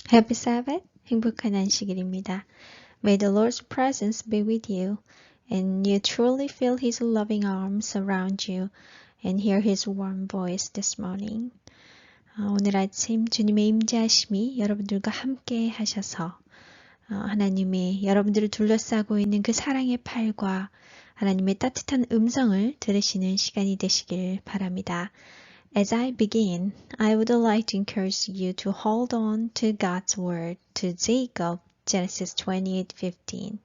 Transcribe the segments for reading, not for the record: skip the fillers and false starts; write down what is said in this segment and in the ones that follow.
Happy Sabbath. 행복한 안식일입니다. May the Lord's presence be with you, and you truly feel His loving arms around you, and hear His warm voice this morning. 오늘 아침 주님의 임재하심이 여러분들과 함께 하셔서 하나님의 여러분들을 둘러싸고 있는 그 사랑의 팔과 하나님의 따뜻한 음성을 들으시는 시간이 되시길 바랍니다. As I begin, I would like to encourage you to hold on to God's word to Jacob, Genesis 28:15.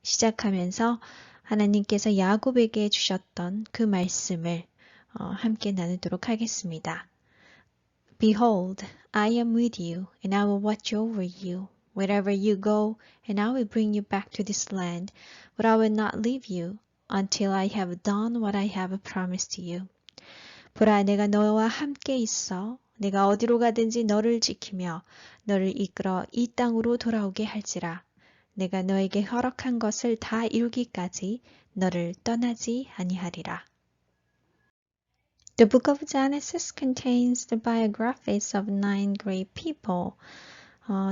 시작하면서 하나님께서 야곱에게 주셨던 그 말씀을 함께 나누도록 하겠습니다. Behold, I am with you, and I will watch over you wherever you go, and I will bring you back to this land, but I will not leave you until I have done what I have promised you. 보라, 내가 너와 함께 있어 내가 어디로 가든지 너를 지키며 너를 이끌어 이 땅으로 돌아오게 할지라. 내가 너에게 허락한 것을 다 이루기까지 너를 떠나지 아니하리라. The book of Genesis contains the biographies of 9 great people.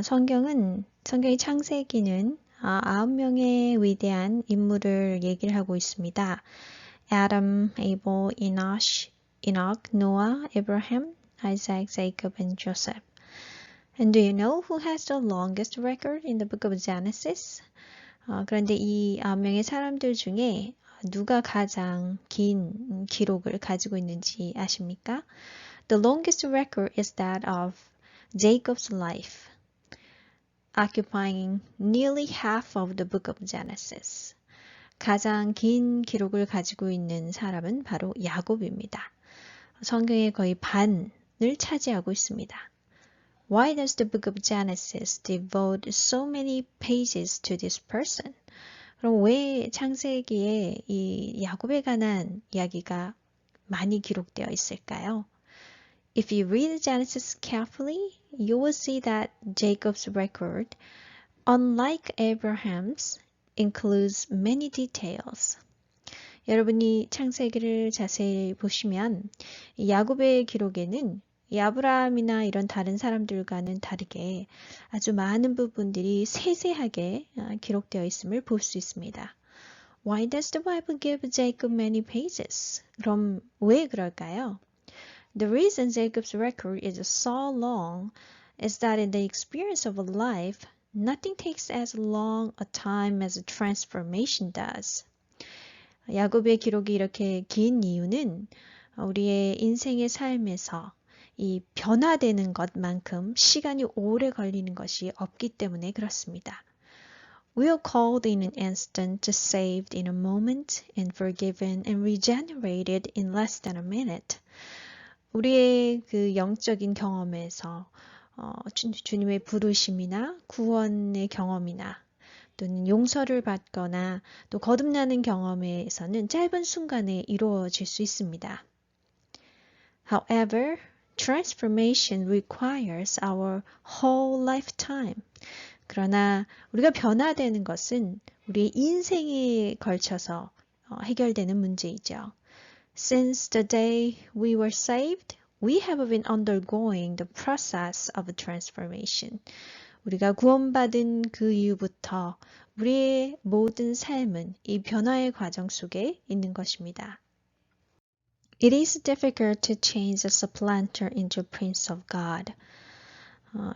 성경의 창세기는 9명의 위대한 인물을 얘기를 하고 있습니다. Adam, Abel, Enoch, Noah, Abraham, Isaac, Jacob, and Joseph. And do you know who has the longest record in the book of Genesis? 그런데 이 9명의 사람들 중에 누가 가장 긴 기록을 가지고 있는지 아십니까? The longest record is that of Jacob's life, occupying nearly half of the book of Genesis. 가장 긴 기록을 가지고 있는 사람은 바로 야곱입니다. 성경의 거의 반을 차지하고 있습니다. Why does the book of Genesis devote so many pages to this person? 그럼 왜 창세기에 이 야곱에 관한 이야기가 많이 기록되어 있을까요? If you read Genesis carefully, you will see that Jacob's record, unlike Abraham's, includes many details. 여러분이 창세기를 자세히 보시면 야곱의 기록에는 이 아브라함이나 이런 다른 사람들과는 다르게 아주 많은 부분들이 세세하게 기록되어 있음을 볼 수 있습니다. Why does the Bible give Jacob many pages? 그럼 왜 그럴까요? The reason Jacob's record is so long is that in the experience of a life, nothing takes as long a time as a transformation does. 야곱의 기록이 이렇게 긴 이유는 우리의 인생의 삶에서 이 변화되는 것만큼 시간이 오래 걸리는 것이 없기 때문에 그렇습니다. We are called in an instant, saved in a moment, and forgiven and regenerated in less than a minute. 우리의 그 영적인 경험에서 주님의 부르심이나 구원의 경험이나 또는 용서를 받거나 또 거듭나는 경험에서는 짧은 순간에 이루어질 수 있습니다. However, transformation requires our whole lifetime. 그러나 우리가 변화되는 것은 우리의 인생에 걸쳐서 해결되는 문제이죠. Since the day we were saved, we have been undergoing the process of transformation. 우리가 구원받은 그 이후부터 우리의 모든 삶은 이 변화의 과정 속에 있는 것입니다. It is difficult to change a supplanter into a prince of God.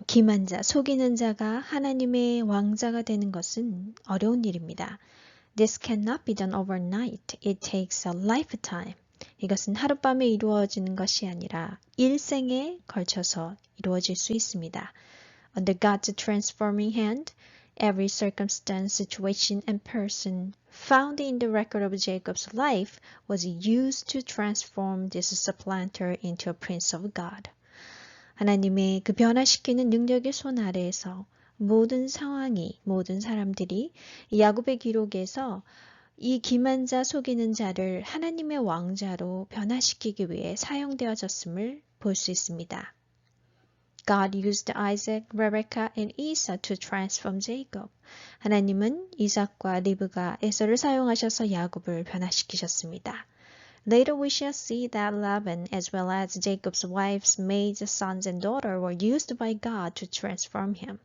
기만자, 속이는 자가 하나님의 왕자가 되는 것은 어려운 일입니다. This cannot be done overnight. It takes a lifetime. 이것은 하룻밤에 이루어지는 것이 아니라 일생에 걸쳐서 이루어질 수 있습니다. Under God's transforming hand, every circumstance, situation, and person found in the record of Jacob's life was used to transform this supplanter into a prince of God. 하나님의 그 변화시키는 능력의 손 아래에서 모든 상황이, 모든 사람들이 야곱의 기록에서 이 기만자 속이는 자를 하나님의 왕자로 변화시키기 위해 사용되어졌음을 볼 수 있습니다. God used Isaac, Rebecca, and Esau to transform Jacob. 하나님은 이삭과 리브가 에서를 사용하셔서 야곱을 변화시키셨습니다. Later we shall see that Laban, as well as Jacob's wives, maids, sons, and daughters were used by God to transform him.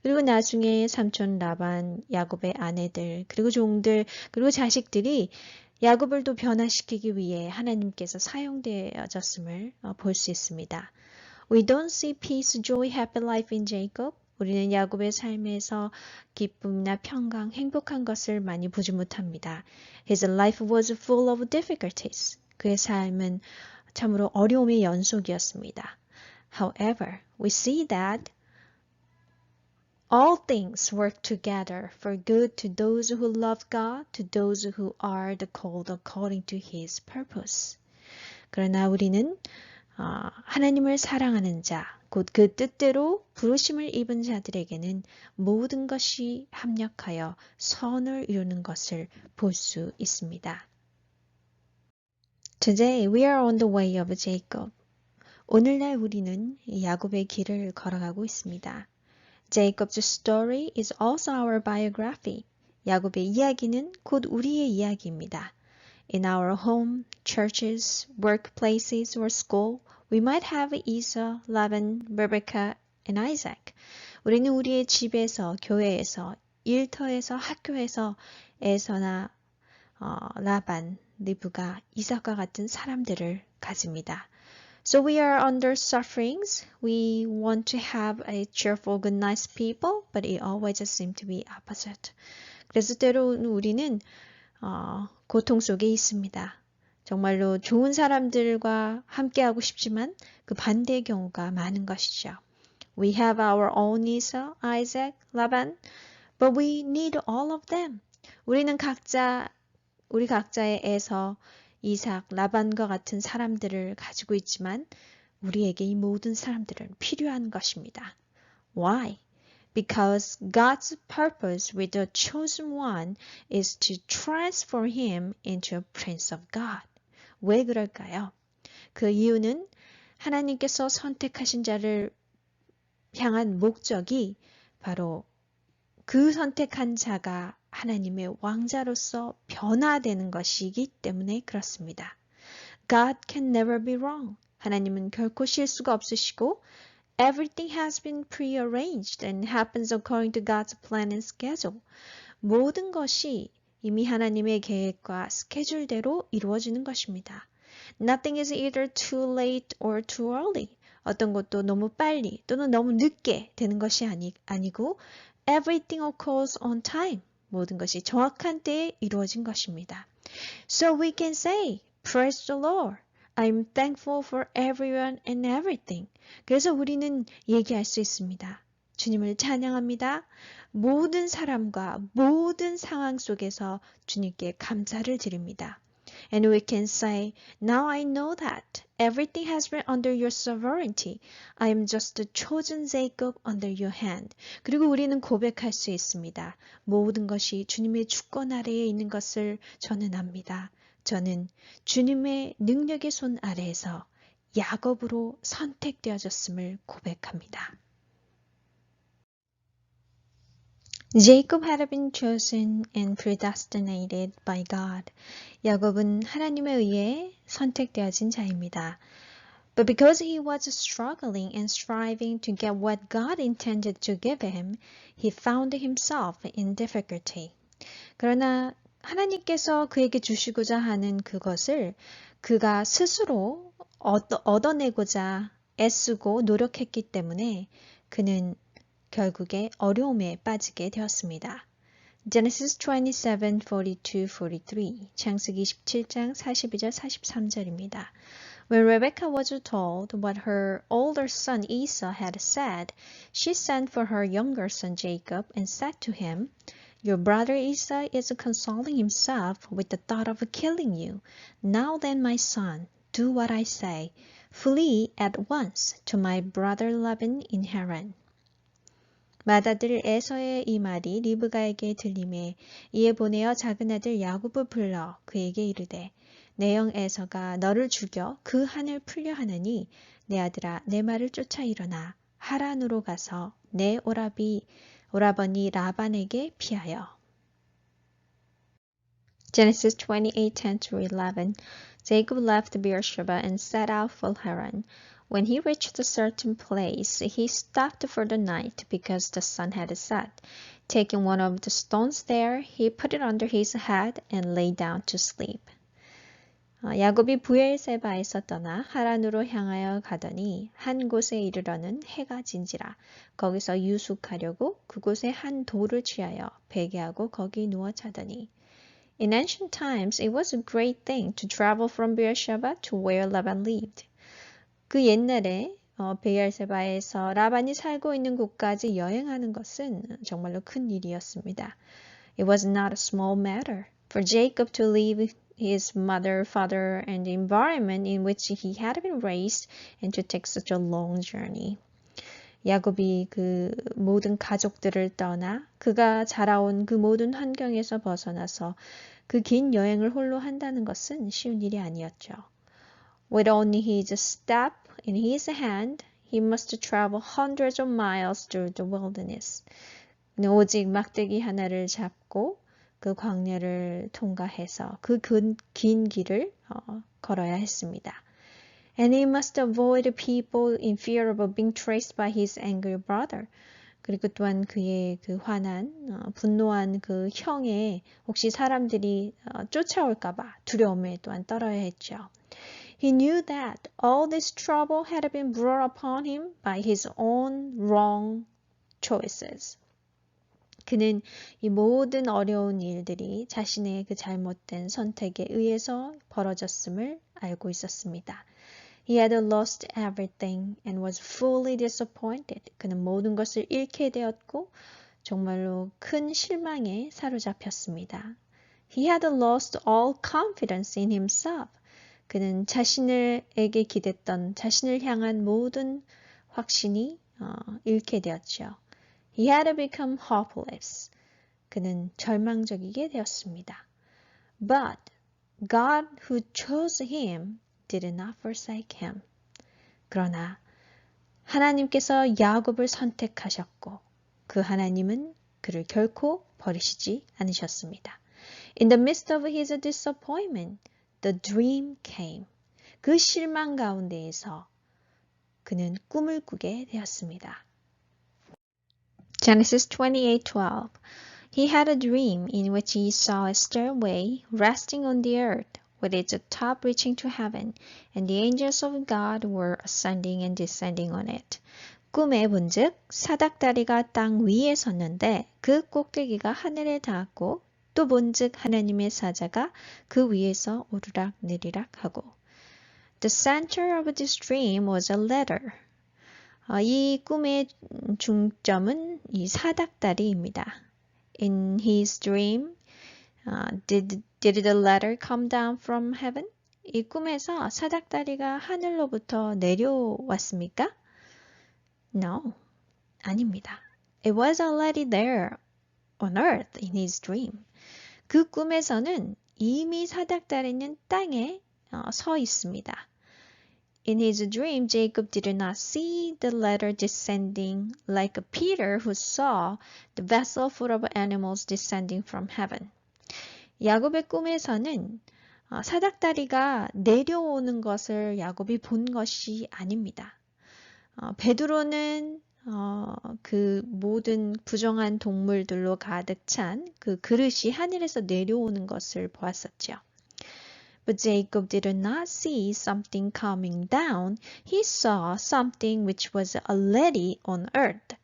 그리고 나중에 삼촌 라반, 야곱의 아내들, 그리고 종들, 그리고 자식들이 야곱을 또 변화시키기 위해 하나님께서 사용되어졌음을 볼 수 있습니다. We don't see peace, joy, happy life in Jacob. 우리는 야곱의 삶에서 기쁨이나 평강, 행복한 것을 많이 보지 못합니다. His life was full of difficulties. 그의 삶은 참으로 어려움의 연속이었습니다. However, we see that all things work together for good to those who love God, to those who are the called according to His purpose. 그러나 우리는 하나님을 사랑하는 자, 곧 그 뜻대로 부르심을 입은 자들에게는 모든 것이 합력하여 선을 이루는 것을 볼 수 있습니다. Today we are on the way of Jacob. 오늘날 우리는 야곱의 길을 걸어가고 있습니다. Jacob's story is also our biography. 야곱의 이야기는 곧 우리의 이야기입니다. In our home, churches, workplaces, or school, we might have Esau, Laban, Rebecca, and Isaac. 우리는 우리의 집에서, 교회에서, 일터에서, 학교에서 에서나 라반, 리브가, 이삭과 같은 사람들을 가집니다. So we are under sufferings. We want to have a cheerful, good, nice people, but it always seems to be opposite. 그래서 때로는 우리는 고통 속에 있습니다. 정말로 좋은 사람들과 함께하고 싶지만 그 반대의 경우가 많은 것이죠. We have our own Esau, Isaac, Laban, but we need all of them. 우리는 우리 각자의 에서, 이삭, 라반과 같은 사람들을 가지고 있지만 우리에게 이 모든 사람들은 필요한 것입니다. Why? Because God's purpose with the chosen one is to transform him into a prince of God. 왜 그럴까요? 그 이유는 하나님께서 선택하신 자를 향한 목적이 바로 그 선택한 자가 하나님의 왕자로서 변화되는 것이기 때문에 그렇습니다. God can never be wrong. 하나님은 결코 실수가 없으시고 Everything has been prearranged and happens according to God's plan and schedule. 모든 것이 이미 하나님의 계획과 스케줄대로 이루어지는 것입니다. Nothing is either too late or too early. 어떤 것도 너무 빨리 또는 너무 늦게 되는 것이 아니고 Everything occurs on time. 모든 것이 정확한 때에 이루어진 것입니다. So we can say, Praise the Lord. I'm thankful for everyone and everything. 그래서 우리는 얘기할 수 있습니다. 주님을 찬양합니다. 모든 사람과 모든 상황 속에서 주님께 감사를 드립니다. And we can say, now I know that everything has been under your sovereignty. I am just a chosen Jacob under your hand. 그리고 우리는 고백할 수 있습니다. 모든 것이 주님의 주권 아래에 있는 것을 저는 압니다. 저는 주님의 능력의 손 아래에서 야곱으로 선택되어졌음을 고백합니다. Jacob had been chosen and predestinated by God. 야곱은 하나님에 의해 선택되어진 자입니다. But because he was struggling and striving to get what God intended to give him, he found himself in difficulty. 그러나 하나님께서 그에게 주시고자 하는 그것을 그가 스스로 얻어내고자 애쓰고 노력했기 때문에 그는 결국에 어려움에 빠지게 되었습니다. Genesis 27, 42, 43 창세기 27장 42절 43절입니다. When Rebecca was told what her older son Esau had said, she sent for her younger son Jacob and said to him, Your brother Esau is consoling himself with the thought of killing you. Now then, my son, do what I say. Flee at once to my brother Laban in Haran. 맏아들 에서의 이 말이 리브가에게 들림에 이에 보내어 작은 아들 야곱을 불러 그에게 이르되 내 형 에서가 너를 죽여 그 한을 풀려 하느니 내 아들아 내 말을 쫓아 일어나 하란으로 가서 내 오라버니 라반에게 피하여. Genesis 28:10-11 Jacob left Beersheba and set out for Haran. When he reached a certain place, he stopped for the night because the sun had set. Taking one of the stones there, he put it under his head and lay down to sleep. 야곱이 브엘세바에서 떠나 하란으로 향하여 가더니 한 곳에 이르러는 해가 진지라. 거기서 유숙하려고 그곳에 한 돌을 취하여 베개하고 거기 누워 자더니. In ancient times, it was a great thing to travel from Beersheba to where Laban lived. 그 옛날에 베엘세바에서 라반이 살고 있는 곳까지 여행하는 것은 정말로 큰 일이었습니다. It was not a small matter for Jacob to leave his mother, father, and the environment in which he had been raised and to take such a long journey. 야곱이 그 모든 가족들을 떠나 그가 자라온 그 모든 환경에서 벗어나서 그 긴 여행을 홀로 한다는 것은 쉬운 일이 아니었죠. With only his staff in his hand, he must travel hundreds of miles through the wilderness. 오직 막대기 하나를 잡고 그 광야를 통과해서 그 긴 길을 걸어야 했습니다. And he must avoid people in fear of being traced by his angry brother. 그리고 또한 그의 그 화난, 분노한 그 형에 혹시 사람들이 쫓아올까봐 두려움에 또한 떨어야 했죠. He knew that all this trouble had been brought upon him by his own wrong choices. 그는 이 모든 어려운 일들이 자신의 그 잘못된 선택에 의해서 벌어졌음을 알고 있었습니다. He had lost everything and was fully disappointed. 그는 모든 것을 잃게 되었고 정말로 큰 실망에 사로잡혔습니다. He had lost all confidence in himself. 그는 자신에게 기댔던 자신을 향한 모든 확신이 잃게 되었죠. He had become hopeless. 그는 절망적이게 되었습니다. But God who chose him did not forsake him. 그러나 하나님께서 야곱을 선택하셨고 그 하나님은 그를 결코 버리시지 않으셨습니다. In the midst of his disappointment, the dream came. 그 실망 가운데에서 그는 꿈을 꾸게 되었습니다. Genesis 28:12. He had a dream in which he saw a stairway resting on the earth, with its top reaching to heaven, and the angels of God were ascending and descending on it. 꿈에 본즉 사닥다리가 땅 위에 섰는데 그 꼭대기가 하늘에 닿았고 또 본즉 하나님의 사자가 그 위에서 오르락 내리락 하고. The center of this dream was a ladder. 이 꿈의 중점은 이 사닥다리입니다. In his dream, did the ladder come down from heaven? 이 꿈에서 사닥다리가 하늘로부터 내려왔습니까? No, 아닙니다. It was already there on earth in his dream. 그 꿈에서는 이미 사닥다리는 땅에 서 있습니다. In his dream, Jacob did not see the ladder descending like Peter who saw the vessel full of animals descending from heaven. 야곱의 꿈에서는 사닥다리가 내려오는 것을 야곱이 본 것이 아닙니다. 베드로는 그 모든 부정한 동물들로 가득 찬 그 그릇이 하늘에서 내려오는 것을 보았었죠. But Jacob did not see something coming down. He saw something which was already on earth.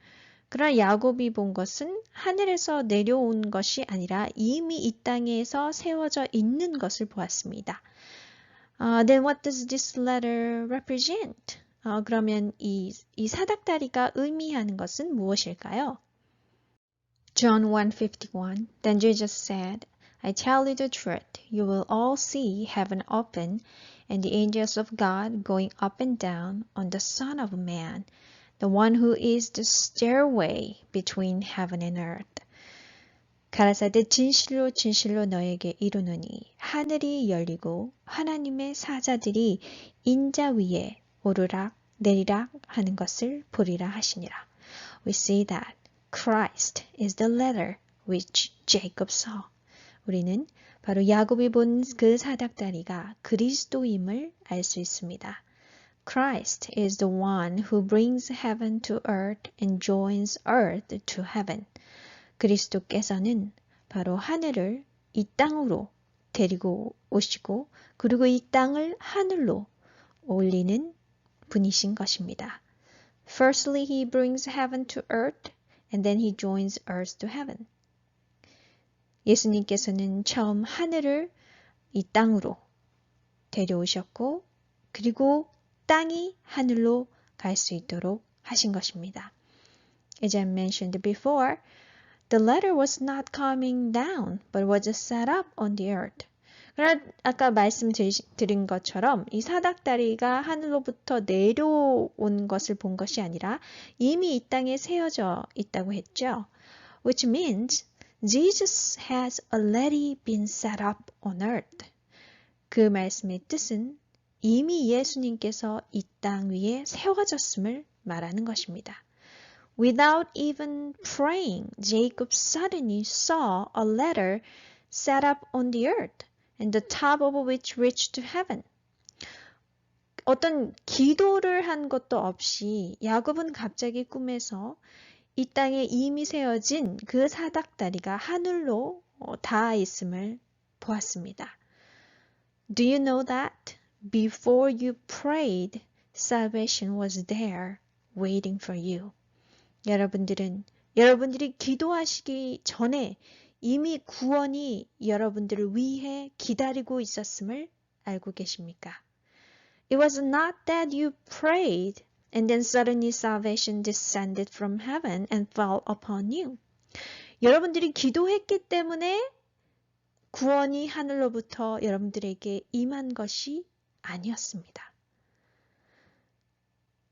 그러나 야곱이 본 것은 하늘에서 내려온 것이 아니라 이미 이 땅에서 세워져 있는 것을 보았습니다. Then what does this ladder represent? 그러면 이 사닥다리가 의미하는 것은 무엇일까요? John 1:51. Then Jesus said, I tell you the truth, you will all see heaven open and the angels of God going up and down on the Son of Man, the one who is the stairway between heaven and earth. 가라사대 진실로 진실로 너에게 이르노니 하늘이 열리고 하나님의 사자들이 인자 위에 오르락 내리락 하는 것을 보리라 하시니라. We see that Christ is the ladder which Jacob saw. 우리는 바로 야곱이 본 그 사닥다리가 그리스도임을 알 수 있습니다. Christ is the one who brings heaven to earth and joins earth to heaven. 그리스도께서는 바로 하늘을 이 땅으로 데리고 오시고 그리고 이 땅을 하늘로 올리는 분이신 것입니다. Firstly, he brings heaven to earth and then he joins earth to heaven. 예수님께서는 처음 하늘을 이 땅으로 데려오셨고 그리고 땅이 하늘로 갈 수 있도록 하신 것입니다. As I mentioned before, the letter was not coming down, but was set up on the earth. 그러나 아까 말씀드린 것처럼 이 사닥다리가 하늘로부터 내려온 것을 본 것이 아니라 이미 이 땅에 세워져 있다고 했죠. Which means Jesus has already been set up on earth. 그 말씀의 뜻은 이미 예수님께서 이 땅 위에 세워졌음을 말하는 것입니다. Without even praying, Jacob suddenly saw a ladder set up on the earth, and the top of which reached to heaven. 어떤 기도를 한 것도 없이 야곱은 갑자기 꿈에서 이 땅에 이미 세워진 그 사닥다리가 하늘로 닿아 있음을 보았습니다. Do you know that before you prayed, salvation was there waiting for you? 여러분들이 기도하시기 전에 이미 구원이 여러분들을 위해 기다리고 있었음을 알고 계십니까? It was not that you prayed and then suddenly salvation descended from heaven and fell upon you. 여러분들이 기도했기 때문에 구원이 하늘로부터 여러분들에게 임한 것이 아니었습니다.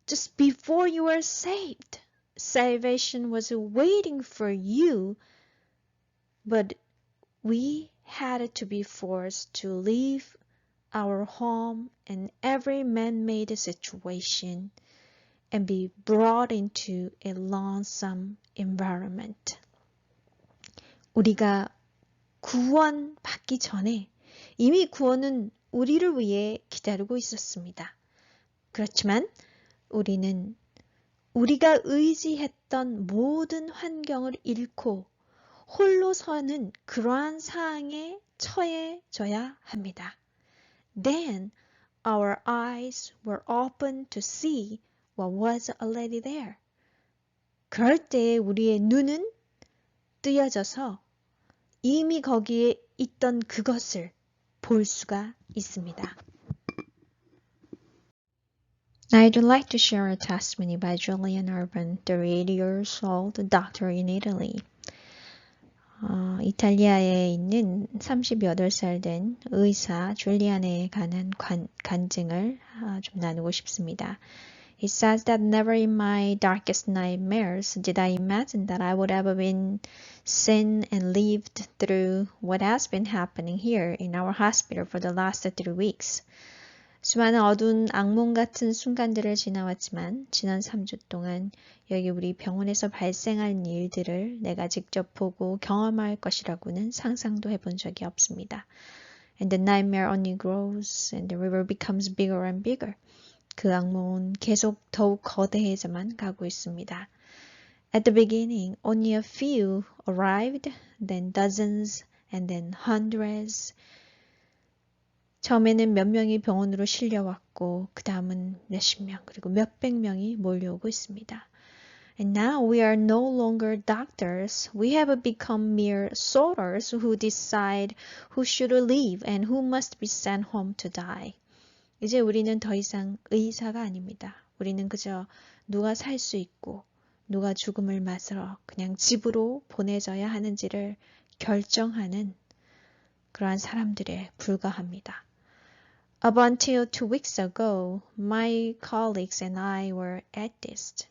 Just before you were saved, salvation was waiting for you, but we had to be forced to leave our home and every man-made situation and be brought into a lonesome environment. 우리가 구원받기 전에 이미 구원은 우리를 위해 기다리고 있었습니다. 그렇지만 우리는 우리가 의지했던 모든 환경을 잃고 홀로 서는 그러한 상황에 처해져야 합니다. Then our eyes were open to see what was already there. 그럴 때 우리의 눈은 뜨여져서 이미 거기에 있던 그것을 볼 수가 있습니다. I'd like to share a testimony by Julian Urban, 38 years old, doctor in Italy. 이탈리아에 있는 38살 된 의사 줄리안에 관한 간증을 좀 나누고 싶습니다. He says that never in my darkest nightmares did I imagine that I would ever been seen and lived through what has been happening here in our hospital for the last 3 weeks. 수많은 어두운 악몽 같은 순간들을 지나왔지만 지난 3주 동안 여기 우리 병원에서 발생한 일들을 내가 직접 보고 경험할 것이라고는 상상도 해본 적이 없습니다. And the nightmare only grows and the river becomes bigger and bigger. 그 악몽은 계속 더욱 거대해져만 가고 있습니다. At the beginning, only a few arrived, then dozens, and then hundreds. 처음에는 몇 명이 병원으로 실려왔고 그 다음은 몇십 명 그리고 몇백 명이 몰려오고 있습니다. And now we are no longer doctors. We have become mere sorters who decide who should live and who must be sent home to die. 이제 우리는 더 이상 의사가 아닙니다. 우리는 그저 누가 살 수 있고 누가 죽음을 맞으러 그냥 집으로 보내져야 하는지를 결정하는 그러한 사람들에 불과합니다. Up until 2 weeks ago, my colleagues and I were atheists.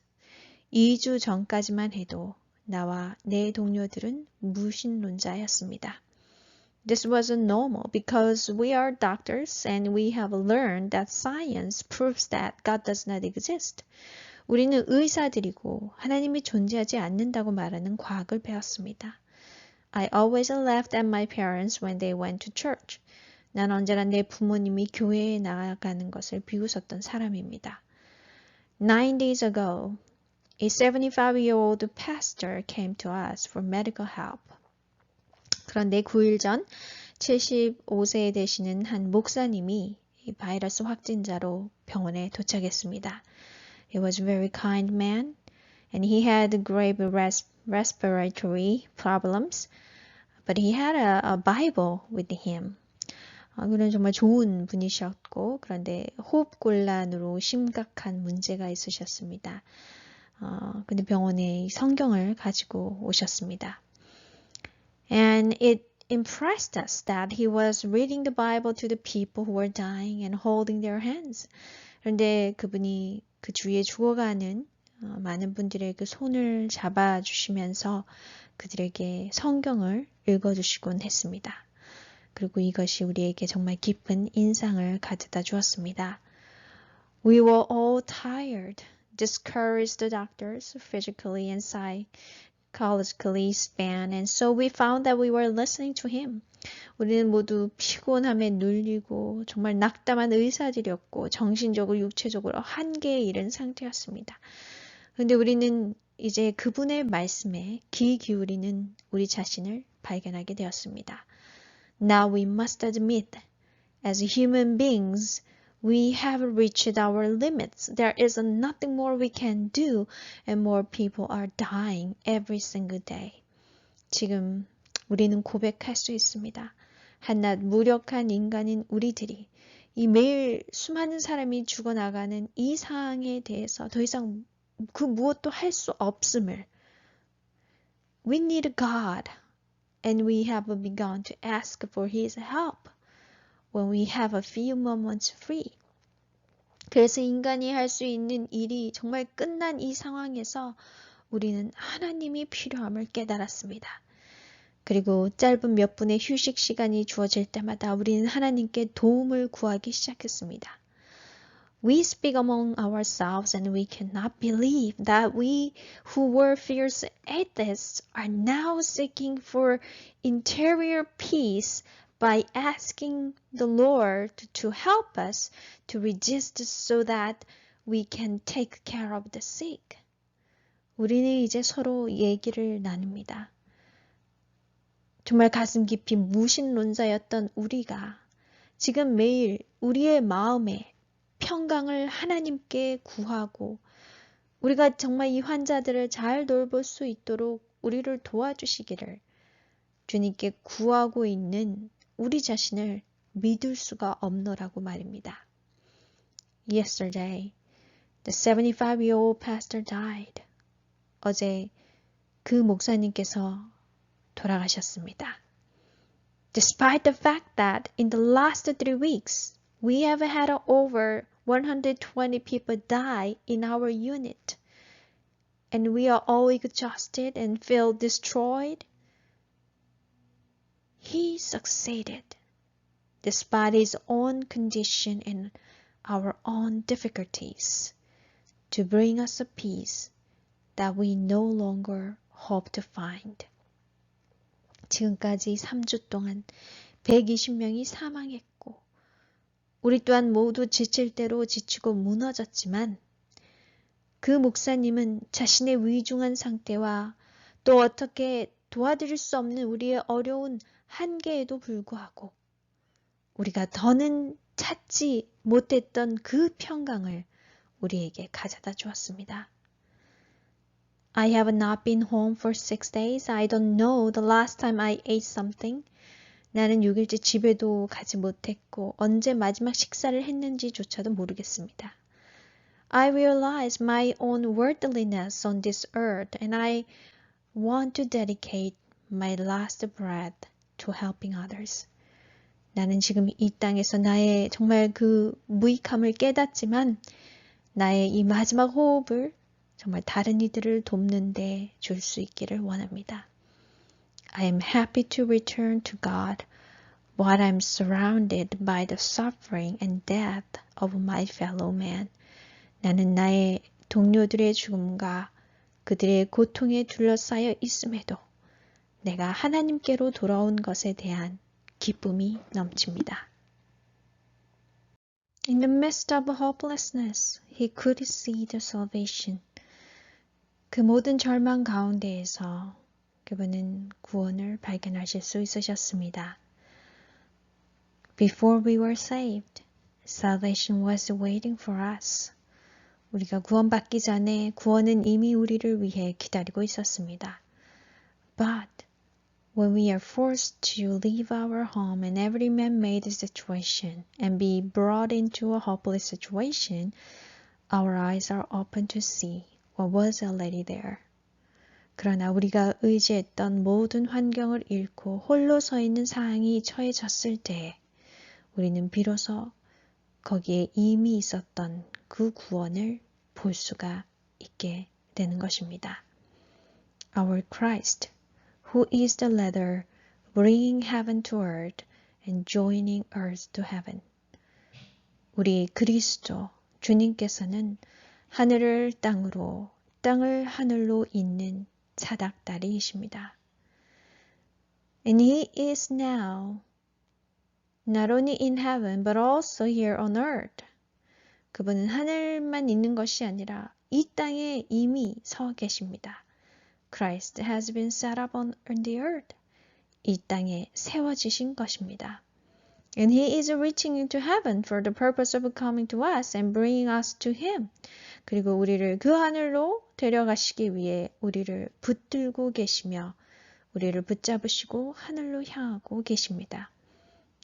2주 전까지만 해도 나와 내 동료들은 무신론자였습니다. This wasn't normal because we are doctors and we have learned that science proves that God does not exist. 우리는 의사들이고 하나님이 존재하지 않는다고 말하는 과학을 배웠습니다. I always laughed at my parents when they went to church. 난 언제나 내 부모님이 교회에 나가는 것을 비웃었던 사람입니다. 9 days ago, a 75-year-old pastor came to us for medical help. 그런데 9일 전 75세 되시는 한 목사님이 이 바이러스 확진자로 병원에 도착했습니다. He was a very kind man and he had grave respiratory problems, but he had a Bible with him. 그는 정말 좋은 분이셨고 그런데 호흡곤란으로 심각한 문제가 있으셨습니다. 근데 병원에 성경을 가지고 오셨습니다. And it impressed us that he was reading the Bible to the people who were dying and holding their hands. 그런데 그분이 그 주위에 죽어가는 많은 분들의 그 손을 잡아주시면서 그들에게 성경을 읽어주시곤 했습니다. 그리고 이것이 우리에게 정말 깊은 인상을 가져다 주었습니다. We were all tired, discouraged the doctors, physically and psychologically spent, and so we found that we were listening to him. 우리는 모두 피곤함에 눌리고 정말 낙담한 의사들이었고 정신적으로 육체적으로 한계에 이른 상태였습니다. 그런데 우리는 이제 그분의 말씀에 귀 기울이는 우리 자신을 발견하게 되었습니다. Now we must admit, as human beings, we have reached our limits. There is nothing more we can do, and more people are dying every single day. 지금 우리는 고백할 수 있습니다. 한낱 무력한 인간인 우리들이 이 매일 수많은 사람이 죽어나가는 이 상황에 대해서 더 이상 그 무엇도 할 수 없음을 We need God. And we have begun to ask for His help when we have a few moments free. 그래서 인간이 할 수 있는 일이 정말 끝난 이 상황에서 우리는 하나님이 필요함을 깨달았습니다. 그리고 짧은 몇 분의 휴식 시간이 주어질 때마다 우리는 하나님께 도움을 구하기 시작했습니다. We speak among ourselves and we cannot believe that we who were fierce atheists are now seeking for interior peace by asking the Lord to help us to resist so that we can take care of the sick. 우리는 이제 서로 얘기를 나눕니다. 정말 가슴 깊이 무신론자였던 우리가 지금 매일 우리의 마음에 평강을 하나님께 구하고 우리가 정말 이 환자들을 잘 돌볼 수 있도록 우리를 도와주시기를 주님께 구하고 있는 우리 자신을 믿을 수가 없노라고 말입니다. Yesterday, the 75-year-old pastor died. 어제 그 목사님께서 돌아가셨습니다. Despite the fact that in the last 3 weeks, we have had over 120 people die in our unit, and we are all exhausted and feel destroyed. He succeeded, despite his own condition and our own difficulties, to bring us a peace that we no longer hope to find. 지금까지 3주 동안 120명이 사망했고 우리 또한 모두 지칠 대로 지치고 무너졌지만 그 목사님은 자신의 위중한 상태와 또 어떻게 도와드릴 수 없는 우리의 어려운 한계에도 불구하고 우리가 더는 찾지 못했던 그 평강을 우리에게 가져다 주었습니다. I have not been home for 6 days. I don't know the last time I ate something. 나는 6일째 집에도 가지 못했고 언제 마지막 식사를 했는지조차도 모르겠습니다. I realize my own worldliness on this earth and I want to dedicate my last breath to helping others. 나는 지금 이 땅에서 나의 정말 그 무익함을 깨닫지만 나의 이 마지막 호흡을 정말 다른 이들을 돕는 데 줄 수 있기를 원합니다. I am happy to return to God while I'm surrounded by the suffering and death of my fellow man. 나는 나의 동료들의 죽음과 그들의 고통에 둘러싸여 있음에도 내가 하나님께로 돌아온 것에 대한 기쁨이 넘칩니다. In the midst of hopelessness, he could see the salvation. 그 모든 절망 가운데에서 그분은 구원을 발견하실 수 있으셨습니다. Before we were saved, salvation was waiting for us. 우리가 구원받기 전에 구원은 이미 우리를 위해 기다리고 있었습니다. But when we are forced to leave our home and every man-made situation and be brought into a hopeless situation, our eyes are open to see what was already there. 그러나 우리가 의지했던 모든 환경을 잃고 홀로 서 있는 상황이 처해졌을 때 우리는 비로소 거기에 이미 있었던 그 구원을 볼 수가 있게 되는 것입니다. Our Christ, who is the ladder bringing heaven to earth and joining earth to heaven. 우리 그리스도 주님께서는 하늘을 땅으로, 땅을 하늘로 잇는 사닥다리이십니다. And he is now not only in heaven but also here on earth. 그분은 하늘만 있는 것이 아니라 이 땅에 이미 서 계십니다. Christ has been set up on the earth. 이 땅에 세워지신 것입니다. And he is reaching into heaven for the purpose of coming to us and bringing us to him. 그리고 우리를 그 하늘로 데려가시기 위해 우리를 붙들고 계시며 우리를 붙잡으시고 하늘로 향하고 계십니다.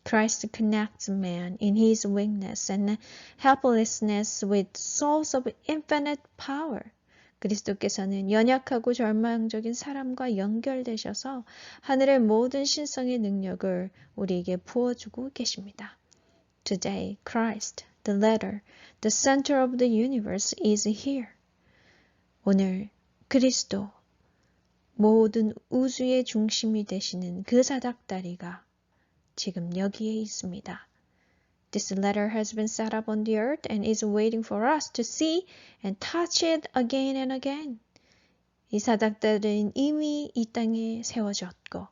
Christ connects man in his weakness and helplessness with source of infinite power. 그리스도께서는 연약하고 절망적인 사람과 연결되셔서 하늘의 모든 신성의 능력을 우리에게 부어주고 계십니다. Today, Christ, the ladder, the center of the universe is here. 오늘 그리스도, 모든 우주의 중심이 되시는 그 사닥다리가 지금 여기에 있습니다. This ladder has been set up on the earth and is waiting for us to see and touch it again and again. 이 사닥다리는 이미 이 땅에 세워졌고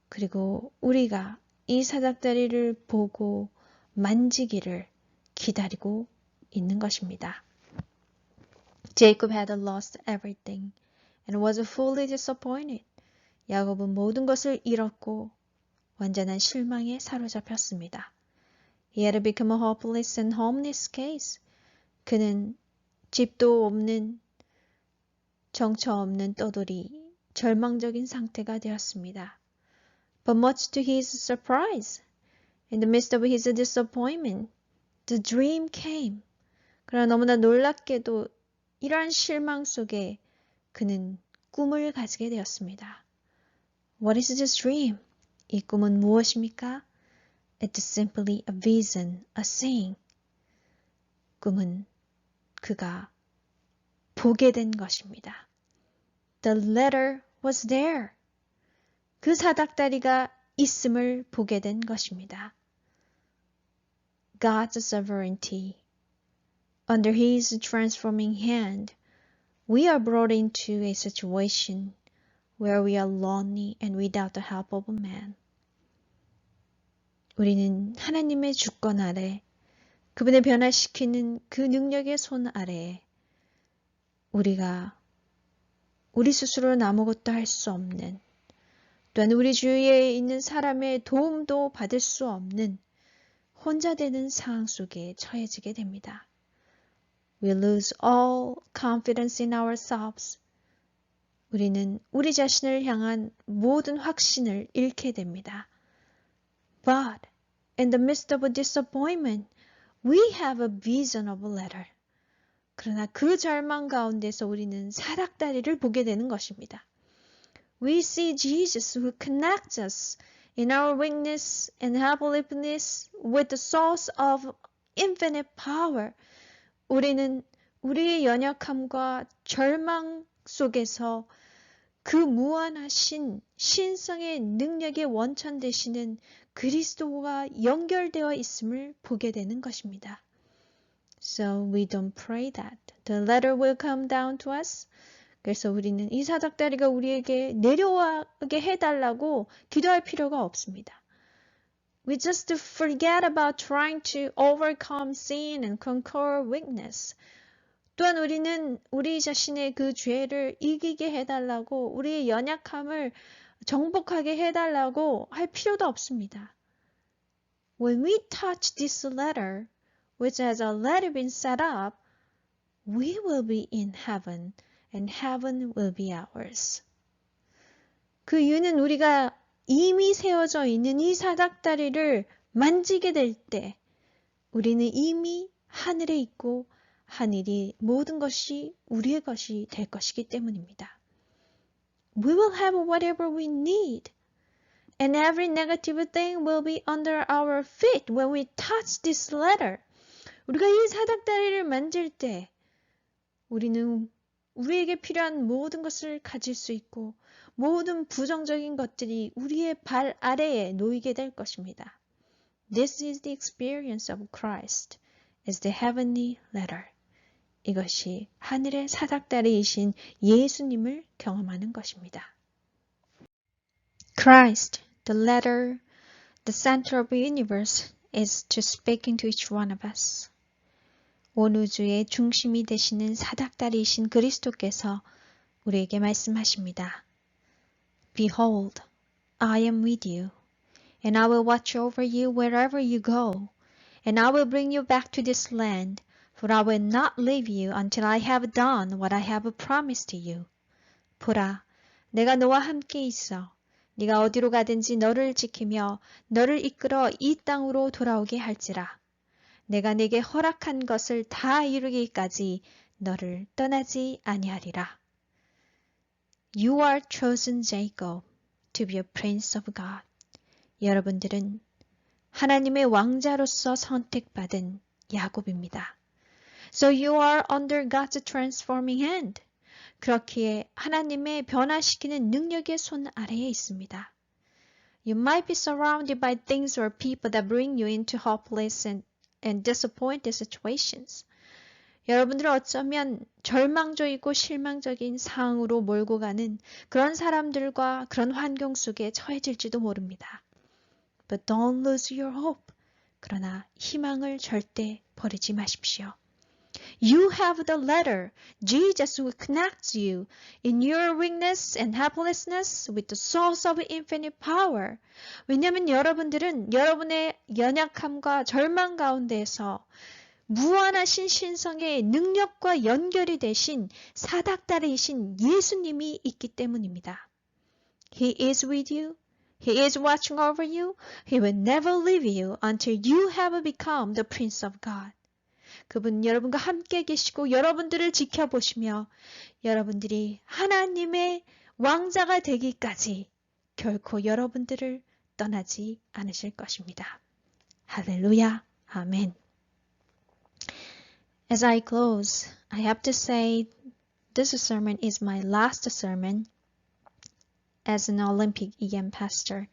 그리고 우리가 이 사닥다리를 보고 만지기를 기다리고 있는 것입니다. Jacob had lost everything and was fully disappointed. 야곱은 모든 것을 잃었고 완전한 실망에 사로잡혔습니다. He had become a hopeless and homeless case. 그는 집도 없는 정처 없는 떠돌이 절망적인 상태가 되었습니다. But much to his surprise, in the midst of his disappointment, the dream came. 그러나 너무나 놀랍게도 이러한 실망 속에 그는 꿈을 가지게 되었습니다. What is this dream? 이 꿈은 무엇입니까? It's simply a vision, a seeing. 꿈은 그가 보게 된 것입니다. The letter was there. 그 사닥다리가 있음을 보게 된 것입니다. God's sovereignty. Under His transforming hand, we are brought into a situation where we are lonely and without the help of man. 우리는 하나님의 주권 아래, 그분의 변화시키는 그 능력의 손 아래에 우리가 우리 스스로는 아무것도 할 수 없는, 또한 우리 주위에 있는 사람의 도움도 받을 수 없는 혼자 되는 상황 속에 처해지게 됩니다. We lose all confidence in ourselves. 우리는 우리 자신을 향한 모든 확신을 잃게 됩니다. But in the midst of a disappointment, we have a vision of a letter. 그러나 그 절망 가운데서 우리는 사닥다리를 보게 되는 것입니다. We see Jesus who connects us in our weakness and helplessness with the source of infinite power. 우리는 우리의 연약함과 절망 속에서 그 무한하신 신성의 능력의 원천 되시는 그리스도와 연결되어 있음을 보게 되는 것입니다. So we don't pray that the letter will come down to us. 그래서 우리는 이 사닥다리가 우리에게 내려오게 해달라고 기도할 필요가 없습니다. We just forget about trying to overcome sin and conquer weakness. 또한 우리는 우리 자신의 그 죄를 이기게 해달라고 우리의 연약함을 정복하게 해달라고 할 필요도 없습니다. When we touch this letter, which has already been set up, we will be in heaven and heaven will be ours. 그 이유는 우리가 이미 세워져 있는 이 사닥다리를 만지게 될 때 우리는 이미 하늘에 있고 하늘이 모든 것이 우리의 것이 될 것이기 때문입니다. We will have whatever we need. And every negative thing will be under our feet when we touch this letter. 우리가 이 사닥다리를 만질 때 우리는 우리에게 필요한 모든 것을 가질 수 있고 모든 부정적인 것들이 우리의 발 아래에 놓이게 될 것입니다. This is the experience of Christ as the heavenly letter. 이것이 하늘의 사닥다리이신 예수님을 경험하는 것입니다. Christ, the letter, the center of the universe, is to speaking to each one of us. 온 우주의 중심이 되시는 사닥다리이신 그리스도께서 우리에게 말씀하십니다. Behold, I am with you, and I will watch over you wherever you go, and I will bring you back to this land, for I will not leave you until I have done what I have promised to you. 보라, 내가 너와 함께 있어. 네가 어디로 가든지 너를 지키며 너를 이끌어 이 땅으로 돌아오게 할지라. 내가 네게 허락한 것을 다 이루기까지 너를 떠나지 아니하리라. You are chosen Jacob to be a prince of God. 여러분들은 하나님의 왕자로서 선택받은 야곱입니다. So you are under God's transforming hand. 그렇기에 하나님의 변화시키는 능력의 손 아래에 있습니다. You might be surrounded by things or people that bring you into hopeless and disappointed situations. 여러분들은 어쩌면 절망적이고 실망적인 상황으로 몰고 가는 그런 사람들과 그런 환경 속에 처해질지도 모릅니다. But don't lose your hope. 그러나 희망을 절대 버리지 마십시오. You have the letter. Jesus will connect you in your weakness and helplessness with the source of infinite power. 왜냐하면 여러분들은 여러분의 연약함과 절망 가운데에서 무한하신 신성의 능력과 연결이 되신 사닥다리이신 예수님이 있기 때문입니다. He is with you. He is watching over you. He will never leave you until you have become the Prince of God. 그분 여러분과 함께 계시고 여러분들을 지켜보시며 여러분들이 하나님의 왕자가 되기까지 결코 여러분들을 떠나지 않으실 것입니다. 할렐루야. 아멘. As I close, I have to say this sermon is my last sermon as an Olympic EM pastor.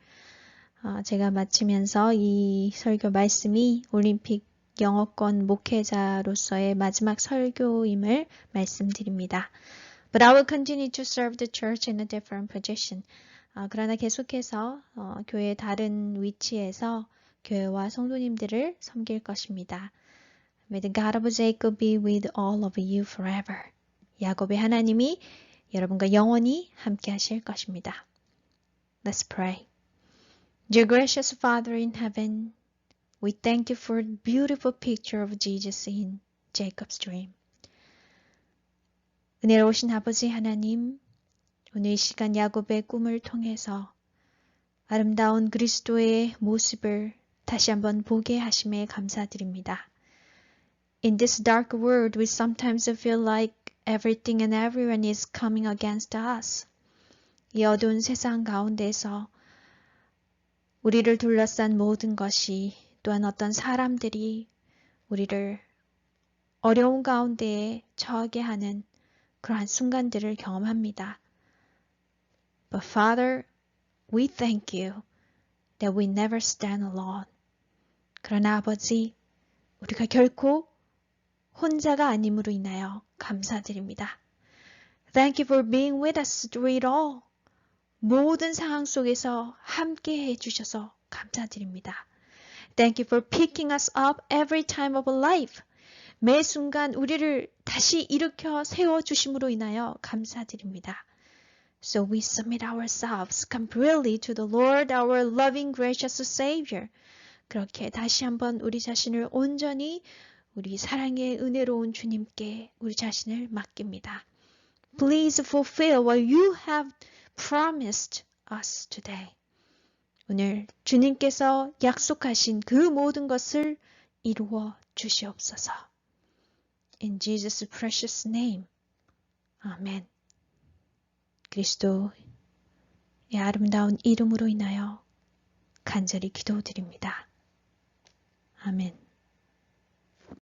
제가 마치면서 이 설교 말씀이 올림픽 영어권 목회자로서의 마지막 설교임을 말씀드립니다. But I will continue to serve the church in a different position. 그러나 계속해서 교회의 다른 위치에서 교회와 성도님들을 섬길 것입니다. May the God of Jacob be with all of you forever. 야곱의 하나님이 여러분과 영원히 함께 하실 것입니다. Let's pray. Dear gracious Father in heaven, we thank you for the beautiful picture of Jesus in Jacob's dream. 은혜로우신 아버지 하나님, 오늘 이 시간 야곱의 꿈을 통해서 아름다운 그리스도의 모습을 다시 한번 보게 하심에 감사드립니다. In this dark world, we sometimes feel like everything and everyone is coming against us. 이 어두운 세상 가운데서 우리를 둘러싼 모든 것이 또한 어떤 사람들이 우리를 어려운 가운데에 처하게 하는 그러한 순간들을 경험합니다. But Father, we thank you that we never stand alone. 그러나 아버지, 우리가 결코 혼자가 아님으로 인하여 감사드립니다. Thank you for being with us through it all. 모든 상황 속에서 함께 해주셔서 감사드립니다. Thank you for picking us up every time of life. 매 순간 우리를 다시 일으켜 세워주심으로 인하여 감사드립니다. So we submit ourselves completely to the Lord, our loving, gracious Savior. 그렇게 다시 한번 우리 자신을 온전히 우리 사랑의 은혜로운 주님께 우리 자신을 맡깁니다. Please fulfill what you have promised us today. 오늘 주님께서 약속하신 그 모든 것을 이루어 주시옵소서. In Jesus' precious name. 아멘. 그리스도의 아름다운 이름으로 인하여 간절히 기도드립니다. 아멘.